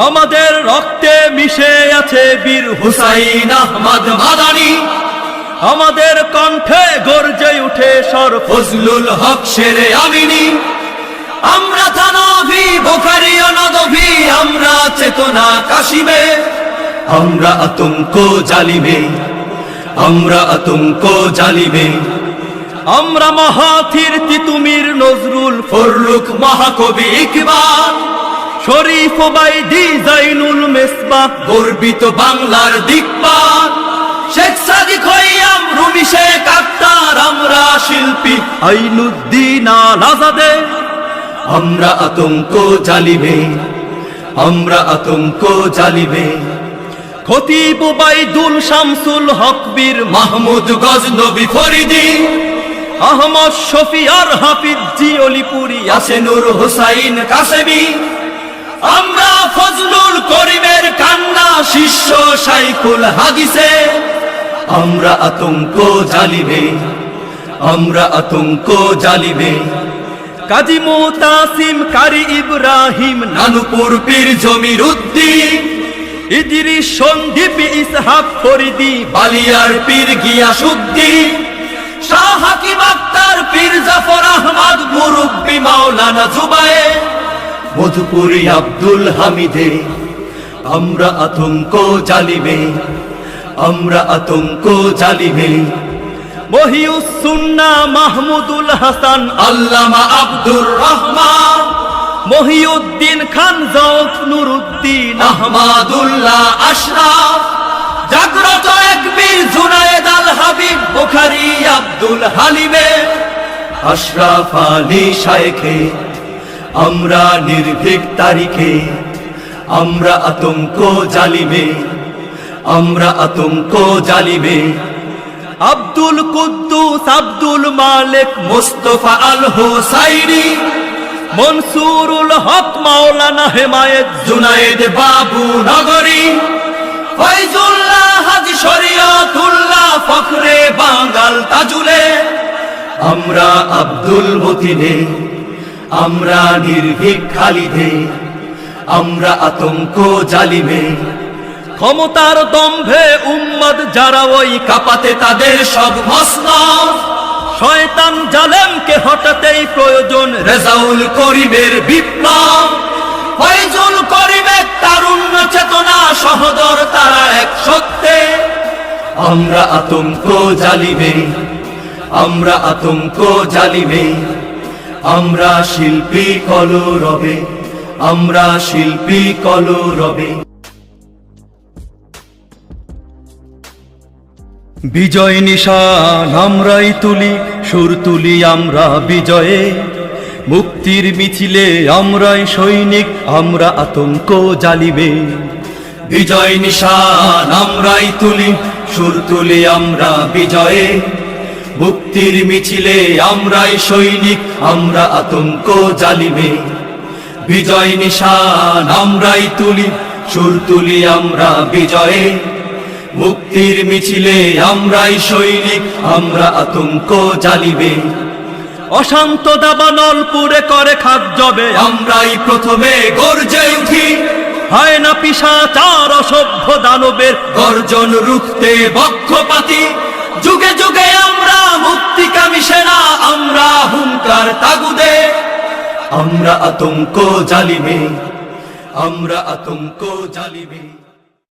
আমাদের রক্তে মিশে আছে বীর হুসাইন আহমদ মাদানী, আমাদের কণ্ঠে গর্জে উঠে সর ফজলুল হক শেরে আমিনী। আমরা থানভী বুখারী ও নদভী, আমরা চেতনা কাশিমে, আমরা আতঙ্ক জালিমে, আমরা আতঙ্ক জালিমে। আমরা মাহাথির তিতুমির নজরুল ফররুখ মহাকবি ইকবাল, শরীফ ওবাইদি জাইনুল মেসবাহ, গর্বিত বাংলার দিকপাল শেখ সাদিক খৈয়াম রুমি শেখ আক্তার। আমরা শিল্পী আইনুদ্দিন আল আজাদে, আমরা আতঙ্ক জালিমে, আমরা আতঙ্ক জালিমে। খতিব ওবাইদুল শামসুল হক বীর মাহমুদ গজনবী ফরিদি, আহমদ শফি আর হাফিজ জি অলিপুরি ইয়াসিনুর হুসাইন কাসেমি। আমরা ফজলুল করিমের কান্না শিষ্য শাইখুল হাদিসে, আমরা আতঙ্ক জালিমে, আমরা আতঙ্ক জালিমে। কাজী মুতাসিম কারি ইব্রাহিম নানুপুর পীর জমির উদ্দিন, ইদ্রিস সন্দীপ ইসহাক ফরিদি বালিয়ার পীর গিয়াসউদ্দিন, শাহ হাকিম আক্তার পীর জাফর আহমদ মুরব্বি মাওলানা জুবায়ের, মধুপুরী আব্দুল হামিদে। আমরা আতঙ্ক জালিমে, আমরা আতঙ্ক জালিমে। মহিউস সুন্নাহ মাহমুদুল হাসান, আল্লামা আব্দুর রহমান, মহিউদ্দিন খান জৌফ নুরুদ্দিন, আহমাদুল্লাহ আশরাফ, জাগ্রত এক বীর জুনায়েদ আল হাবিব বুখারী আব্দুল হালিমে, আশরাফ আলী শাইখে। আমরা নির্ভীক তারিখে, আমরা আতঙ্ক জালিমে, আমরা আতঙ্ক জালিমে। আব্দুল কুদ্দুস আব্দুল মালিক মুস্তাফা আল হোসাইনি, মনসুরুল হক মাওলানা হেমায়েত জুনায়েদ বাবু নগরী, ফয়জুল্লাহ হাজী শরীয়তুল্লাহ ফখরে বাঙ্গাল তাজুলে। আমরা আব্দুল মতিনে, আমরা নির্ভীক খালিদে, আমরা আতঙ্ক জালিমে। ক্ষমতার দম্ভে উম্মত যারা ওই কাপাতে তাদের সব মসনদ, শয়তান জালেমকে হটাতেই প্রয়োজন রেজাউল করিমের বিপ্লব। ফয়জুল করিমের তারুণ্য চেতনা সহদর তারা এক সত্যে। আমরা আতঙ্ক জালিমে, আমরা আতঙ্ক জালিমে। আমরা শিল্পী কলরবে, আমরা শিল্পী কলরবে। বিজয় নিশান আমরাই তুলি, সুর তুলি আমরা বিজয়ে, মুক্তির মিছিলে আমরাই সৈনিক, আমরা আতঙ্ক জালিমে। বিজয় নিশান আমরাই তুলি, সুর তুলি আমরা বিজয়ে, মুক্তির মিছিলে আমরাই সৈনিক, আমরা আতঙ্ক জালিমে। বিজয় নিশান আমরাই তুলি, সুর তুলি আমরা বিজয়ে, মুক্তির মিছিলে আমরাই সৈনিক, আমরা আতঙ্ক জালিমে। অশান্ত দাবানলপুরে করে খাদ্যবে আমরাই প্রথমে গর্জে উঠি, হয় না পিশাচার অসভ্য দানবের গর্জন রুখতে বক্ষপাতি। যুগে যুগে আমরা মুক্তিকামী সেনা, আমরা হুঙ্কার তাগুদে। আমরা আতঙ্ক জালিমে, আমরা আতঙ্ক জালিমে।